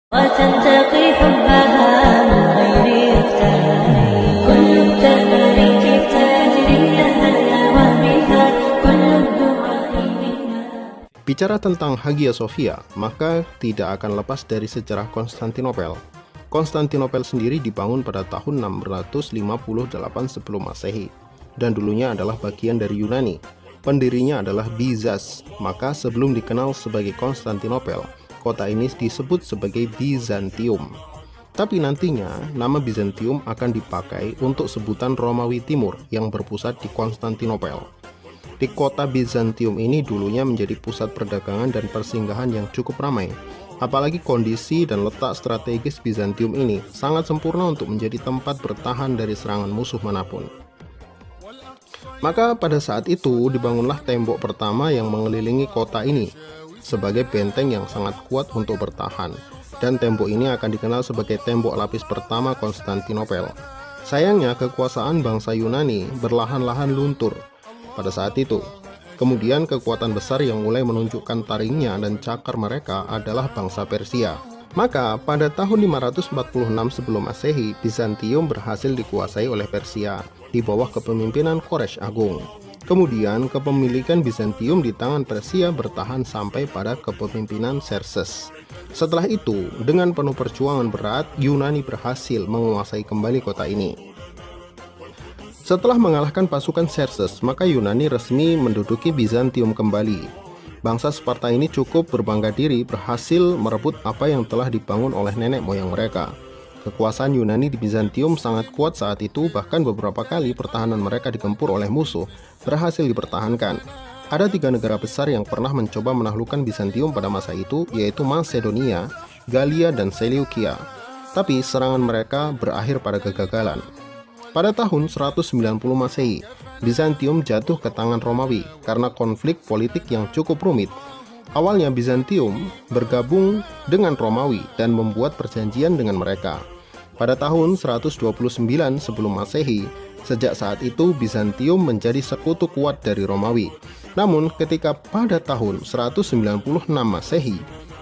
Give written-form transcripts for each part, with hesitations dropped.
وتنتقي حبها من غير اختيار كل التباريك تجري لها وبها كل الدعاء منا. Bicara tentang Hagia Sophia, maka tidak akan lepas dari sejarah Konstantinopel. Konstantinopel sendiri dibangun pada tahun 658 sebelum Masehi, dan dulunya adalah bagian dari Yunani. Pendirinya adalah Bizas, maka sebelum dikenal sebagai Konstantinopel, kota ini disebut sebagai Bizantium. Tapi nantinya, nama Bizantium akan dipakai untuk sebutan Romawi Timur yang berpusat di Konstantinopel. Di kota Bizantium ini dulunya menjadi pusat perdagangan dan persinggahan yang cukup ramai. Apalagi kondisi dan letak strategis Bizantium ini sangat sempurna untuk menjadi tempat bertahan dari serangan musuh manapun. Maka pada saat itu dibangunlah tembok pertama yang mengelilingi kota ini sebagai benteng yang sangat kuat untuk bertahan. Dan tembok ini akan dikenal sebagai tembok lapis pertama Konstantinopel. Sayangnya kekuasaan bangsa Yunani berlahan-lahan luntur pada saat itu. Kemudian kekuatan besar yang mulai menunjukkan taringnya dan cakar mereka adalah bangsa Persia. Maka pada tahun 546 sebelum Masehi, Bizantium berhasil dikuasai oleh Persia di bawah kepemimpinan Koresh Agung. Kemudian kepemilikan Bizantium di tangan Persia bertahan sampai pada kepemimpinan Xerxes. Setelah itu, dengan penuh perjuangan berat, Yunani berhasil menguasai kembali kota ini. Setelah mengalahkan pasukan Xerxes, maka Yunani resmi menduduki Bizantium kembali. Bangsa Sparta ini cukup berbangga diri berhasil merebut apa yang telah dibangun oleh nenek moyang mereka. Kekuasaan Yunani di Bizantium sangat kuat saat itu, bahkan beberapa kali pertahanan mereka digempur oleh musuh berhasil dipertahankan. Ada 3 negara besar yang pernah mencoba menaklukkan Bizantium pada masa itu, yaitu Macedonia, Galia, dan Seleukia. Tapi serangan mereka berakhir pada kegagalan. Pada tahun 190 Masehi, Bizantium jatuh ke tangan Romawi karena konflik politik yang cukup rumit. Awalnya Bizantium bergabung dengan Romawi dan membuat perjanjian dengan mereka. Pada tahun 129 sebelum Masehi, sejak saat itu Bizantium menjadi sekutu kuat dari Romawi. Namun ketika pada tahun 196 Masehi,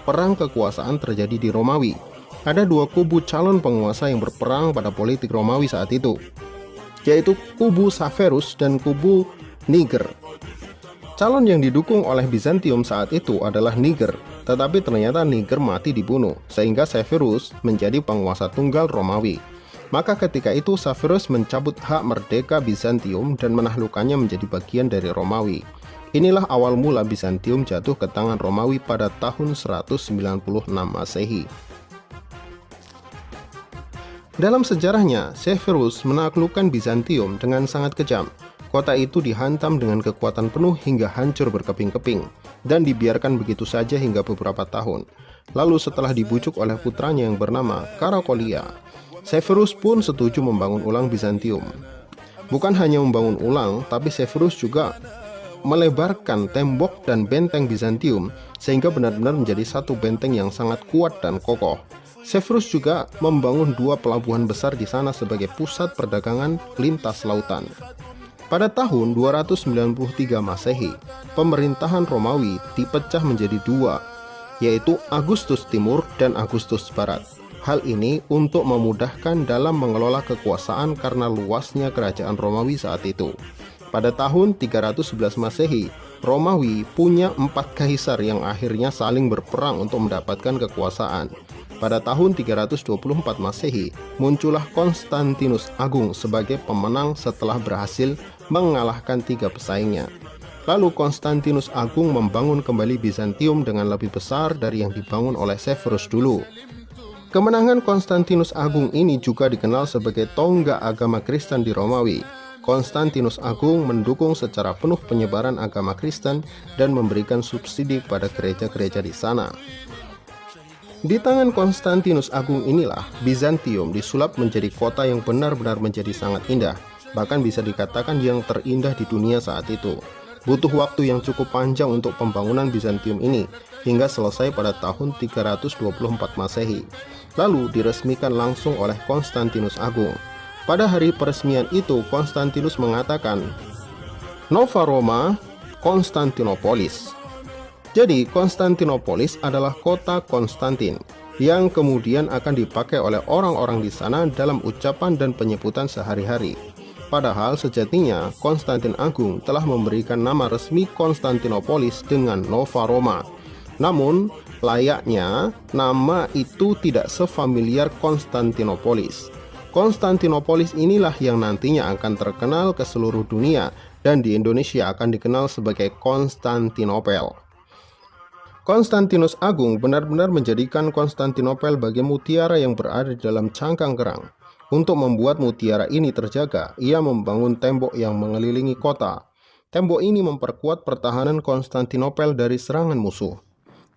perang kekuasaan terjadi di Romawi. Ada 2 kubu calon penguasa yang berperang pada politik Romawi saat itu, yaitu kubu Severus dan kubu Niger. Calon yang didukung oleh Bizantium saat itu adalah Niger, tetapi ternyata Niger mati dibunuh, sehingga Severus menjadi penguasa tunggal Romawi. Maka ketika itu Severus mencabut hak merdeka Bizantium dan menaklukkannya menjadi bagian dari Romawi. Inilah awal mula Bizantium jatuh ke tangan Romawi pada tahun 196 Masehi. Dalam sejarahnya, Severus menaklukkan Bizantium dengan sangat kejam. Kota itu dihantam dengan kekuatan penuh hingga hancur berkeping-keping, dan dibiarkan begitu saja hingga beberapa tahun. Lalu setelah dibujuk oleh putranya yang bernama Karakolia, Severus pun setuju membangun ulang Bizantium. Bukan hanya membangun ulang, tapi Severus juga melebarkan tembok dan benteng Bizantium, sehingga benar-benar menjadi satu benteng yang sangat kuat dan kokoh. Severus juga membangun 2 pelabuhan besar di sana sebagai pusat perdagangan lintas lautan. Pada tahun 293 Masehi, pemerintahan Romawi dipecah menjadi 2, yaitu Agustus Timur dan Agustus Barat. Hal ini untuk memudahkan dalam mengelola kekuasaan karena luasnya kerajaan Romawi saat itu. Pada tahun 311 Masehi, Romawi punya 4 kaisar yang akhirnya saling berperang untuk mendapatkan kekuasaan. Pada tahun 324 Masehi, muncullah Konstantinus Agung sebagai pemenang setelah berhasil mengalahkan 3 pesaingnya. Lalu Konstantinus Agung membangun kembali Bizantium dengan lebih besar dari yang dibangun oleh Severus dulu. Kemenangan Konstantinus Agung ini juga dikenal sebagai tonggak agama Kristen di Romawi. Konstantinus Agung mendukung secara penuh penyebaran agama Kristen dan memberikan subsidi pada gereja-gereja di sana. Di tangan Konstantinus Agung inilah Bizantium disulap menjadi kota yang benar-benar menjadi sangat indah, bahkan bisa dikatakan yang terindah di dunia saat itu. Butuh waktu yang cukup panjang untuk pembangunan Bizantium ini, hingga selesai pada tahun 324 Masehi. Lalu diresmikan langsung oleh Konstantinus Agung. Pada hari peresmian itu, Konstantinus mengatakan, Nova Roma Konstantinopolis. Jadi Konstantinopolis adalah kota Konstantin. yang kemudian akan dipakai oleh orang-orang di sana dalam ucapan dan penyebutan sehari-hari. Padahal sejatinya Konstantin Agung telah memberikan nama resmi Konstantinopolis dengan Nova Roma. Namun, layaknya nama itu tidak sefamiliar Konstantinopolis. Konstantinopolis inilah yang nantinya akan terkenal ke seluruh dunia dan di Indonesia akan dikenal sebagai Konstantinopel. Konstantinus Agung benar-benar menjadikan Konstantinopel bagai mutiara yang berada di dalam cangkang kerang. Untuk membuat mutiara ini terjaga, ia membangun tembok yang mengelilingi kota. Tembok ini memperkuat pertahanan Konstantinopel dari serangan musuh.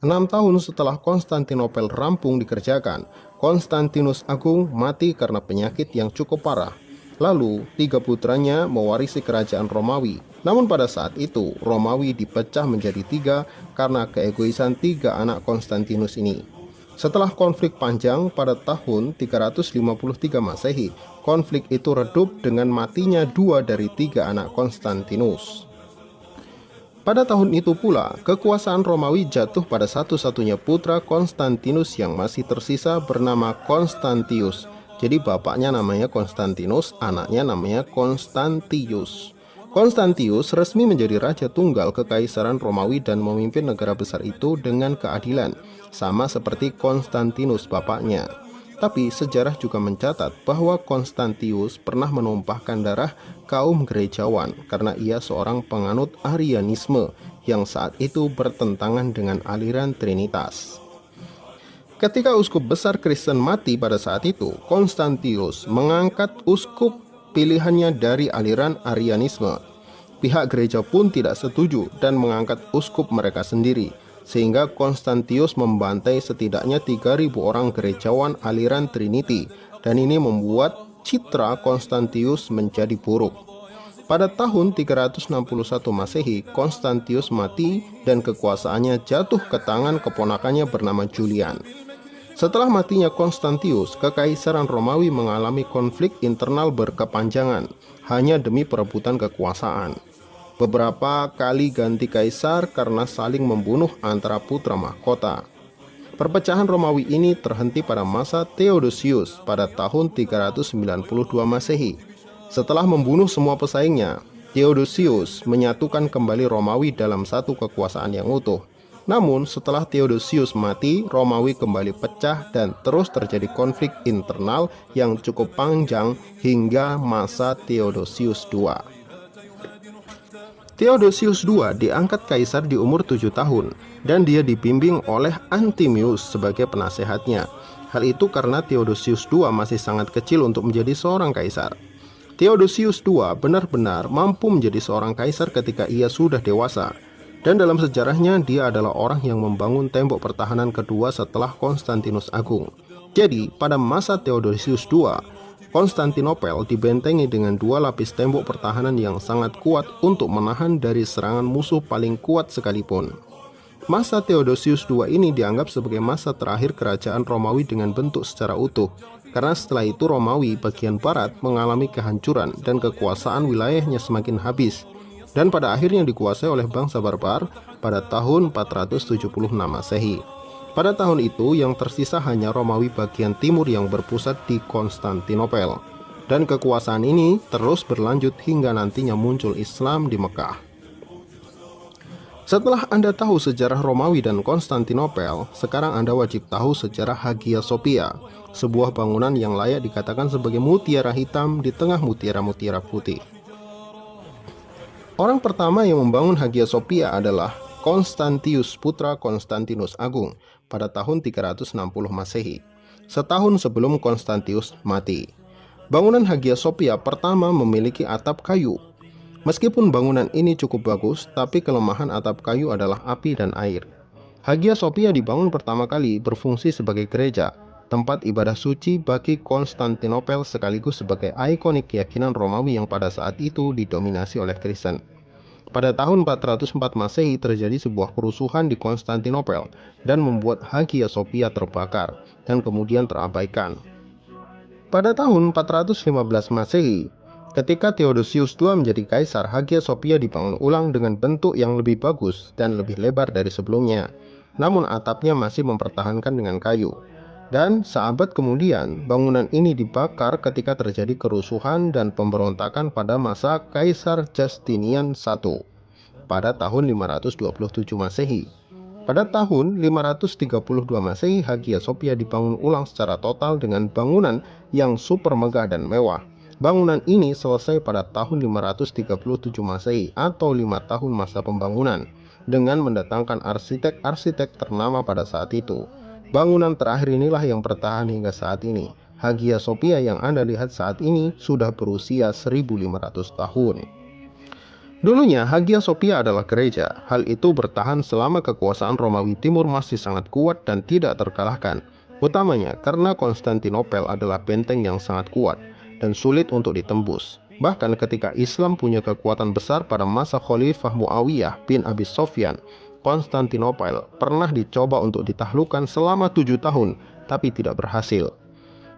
6 tahun setelah Konstantinopel rampung dikerjakan, Konstantinus Agung mati karena penyakit yang cukup parah. Lalu, 3 putranya mewarisi kerajaan Romawi. Namun pada saat itu, Romawi dipecah menjadi 3 karena keegoisan 3 anak Konstantinus ini. Setelah konflik panjang pada tahun 353 Masehi, konflik itu redup dengan matinya 2 dari 3 anak Konstantinus. Pada tahun itu pula, kekuasaan Romawi jatuh pada satu-satunya putra Konstantinus yang masih tersisa bernama Konstantius. Jadi bapaknya namanya Konstantinus, anaknya namanya Konstantius. Konstantius resmi menjadi raja tunggal kekaisaran Romawi dan memimpin negara besar itu dengan keadilan, sama seperti Konstantinus bapaknya. Tapi sejarah juga mencatat bahwa Konstantius pernah menumpahkan darah kaum gerejawan karena ia seorang penganut Arianisme yang saat itu bertentangan dengan aliran Trinitas. Ketika uskup besar Kristen mati pada saat itu, Konstantius mengangkat uskup pilihannya dari aliran Arianisme. Pihak gereja pun tidak setuju dan mengangkat uskup mereka sendiri, sehingga Konstantius membantai setidaknya 3.000 orang gerejawan aliran Trinity, dan ini membuat citra Konstantius menjadi buruk. Pada tahun 361 Masehi, Konstantius mati dan kekuasaannya jatuh ke tangan keponakannya bernama Julian. Setelah matinya Konstantius, kekaisaran Romawi mengalami konflik internal berkepanjangan hanya demi perebutan kekuasaan. Beberapa kali ganti kaisar karena saling membunuh antara putra mahkota. Perpecahan Romawi ini terhenti pada masa Theodosius pada tahun 392 Masehi. Setelah membunuh semua pesaingnya, Theodosius menyatukan kembali Romawi dalam satu kekuasaan yang utuh. Namun setelah Theodosius mati, Romawi kembali pecah dan terus terjadi konflik internal yang cukup panjang hingga masa Theodosius II. Theodosius II diangkat kaisar di umur 7 tahun dan dia dibimbing oleh Anthemius sebagai penasehatnya. Hal itu karena Theodosius II masih sangat kecil untuk menjadi seorang kaisar. Theodosius II benar-benar mampu menjadi seorang kaisar ketika ia sudah dewasa. Dan dalam sejarahnya dia adalah orang yang membangun tembok pertahanan kedua setelah Konstantinus Agung. Jadi pada masa Theodosius II, Konstantinopel dibentengi dengan 2 lapis tembok pertahanan yang sangat kuat untuk menahan dari serangan musuh paling kuat sekalipun. Masa Theodosius II ini dianggap sebagai masa terakhir kerajaan Romawi dengan bentuk secara utuh, karena setelah itu Romawi bagian barat mengalami kehancuran dan kekuasaan wilayahnya semakin habis, dan pada akhirnya dikuasai oleh bangsa barbar pada tahun 476 Masehi. Pada tahun itu yang tersisa hanya Romawi bagian timur yang berpusat di Konstantinopel, dan kekuasaan ini terus berlanjut hingga nantinya muncul Islam di Mekah. Setelah Anda tahu sejarah Romawi dan Konstantinopel, sekarang Anda wajib tahu sejarah Hagia Sophia, sebuah bangunan yang layak dikatakan sebagai mutiara hitam di tengah mutiara-mutiara putih. Orang pertama yang membangun Hagia Sophia adalah Konstantius putra Konstantinus Agung pada tahun 360 Masehi, setahun sebelum Konstantius mati. Bangunan Hagia Sophia pertama memiliki atap kayu. Meskipun bangunan ini cukup bagus, tapi kelemahan atap kayu adalah api dan air. Hagia Sophia dibangun pertama kali berfungsi sebagai gereja, tempat ibadah suci bagi Konstantinopel sekaligus sebagai ikonik keyakinan Romawi yang pada saat itu didominasi oleh Kristen. Pada tahun 404 Masehi terjadi sebuah kerusuhan di Konstantinopel dan membuat Hagia Sophia terbakar dan kemudian terabaikan. Pada tahun 415 Masehi, ketika Theodosius II menjadi kaisar, Hagia Sophia dibangun ulang dengan bentuk yang lebih bagus dan lebih lebar dari sebelumnya. Namun atapnya masih mempertahankan dengan kayu. Dan seabad kemudian, bangunan ini dibakar ketika terjadi kerusuhan dan pemberontakan pada masa Kaisar Justinian I pada tahun 527 Masehi. Pada tahun 532 Masehi, Hagia Sophia dibangun ulang secara total dengan bangunan yang super megah dan mewah. Bangunan ini selesai pada tahun 537 Masehi atau 5 tahun masa pembangunan dengan mendatangkan arsitek-arsitek ternama pada saat itu. Bangunan terakhir inilah yang bertahan hingga saat ini. Hagia Sophia yang Anda lihat saat ini sudah berusia 1500 tahun. Dulunya Hagia Sophia adalah gereja. Hal itu bertahan selama kekuasaan Romawi Timur masih sangat kuat dan tidak terkalahkan. Utamanya karena Konstantinopel adalah benteng yang sangat kuat dan sulit untuk ditembus. Bahkan ketika Islam punya kekuatan besar pada masa Khalifah Muawiyah bin Abi Sofyan, Konstantinopel pernah dicoba untuk ditaklukkan selama 7 tahun, tapi tidak berhasil.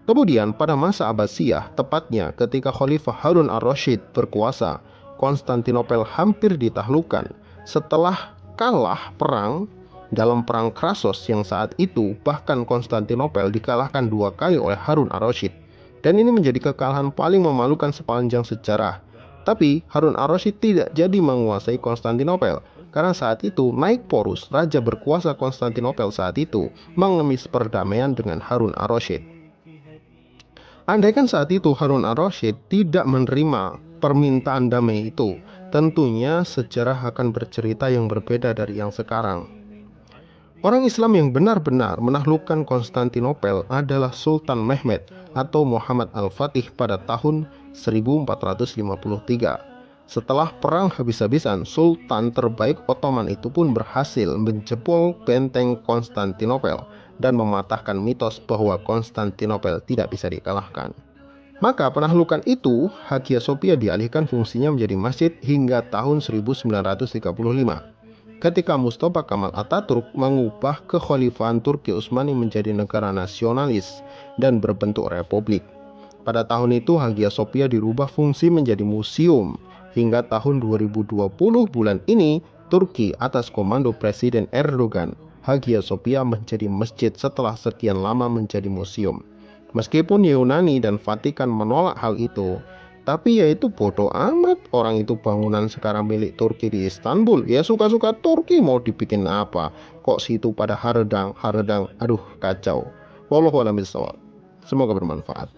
Kemudian pada masa Abbasiyah, tepatnya ketika Khalifah Harun ar-Rasyid berkuasa, Konstantinopel hampir ditaklukkan setelah kalah perang dalam perang Krasos yang saat itu bahkan Konstantinopel dikalahkan 2 kali oleh Harun ar-Rasyid. Dan ini menjadi kekalahan paling memalukan sepanjang sejarah. Tapi Harun ar-Rasyid tidak jadi menguasai Konstantinopel karena saat itu Naik Porus, raja berkuasa Konstantinopel saat itu, mengemis perdamaian dengan Harun ar-Rasyid. Andaikan saat itu Harun ar-Rasyid tidak menerima permintaan damai itu, tentunya sejarah akan bercerita yang berbeda dari yang sekarang. Orang Islam yang benar-benar menaklukkan Konstantinopel adalah Sultan Mehmed atau Muhammad Al-Fatih pada tahun 1453. Setelah perang habis-habisan, Sultan terbaik Ottoman itu pun berhasil menjebol benteng Konstantinopel dan mematahkan mitos bahwa Konstantinopel tidak bisa dikalahkan. Maka penaklukan itu, Hagia Sophia dialihkan fungsinya menjadi masjid hingga tahun 1935. Ketika Mustafa Kemal Atatürk mengubah kekhalifahan Turki Utsmani menjadi negara nasionalis dan berbentuk republik. Pada tahun itu Hagia Sophia dirubah fungsi menjadi museum. Hingga tahun 2020 bulan ini, Turki atas komando Presiden Erdogan, Hagia Sophia menjadi masjid setelah sekian lama menjadi museum. Meskipun Yunani dan Vatikan menolak hal itu, tapi ya itu bodoh amat, orang itu bangunan sekarang milik Turki di Istanbul. Ya suka-suka Turki mau dibikin apa. Kok situ pada haredang, aduh kacau. Wallahu a'lam bishawab. Semoga bermanfaat.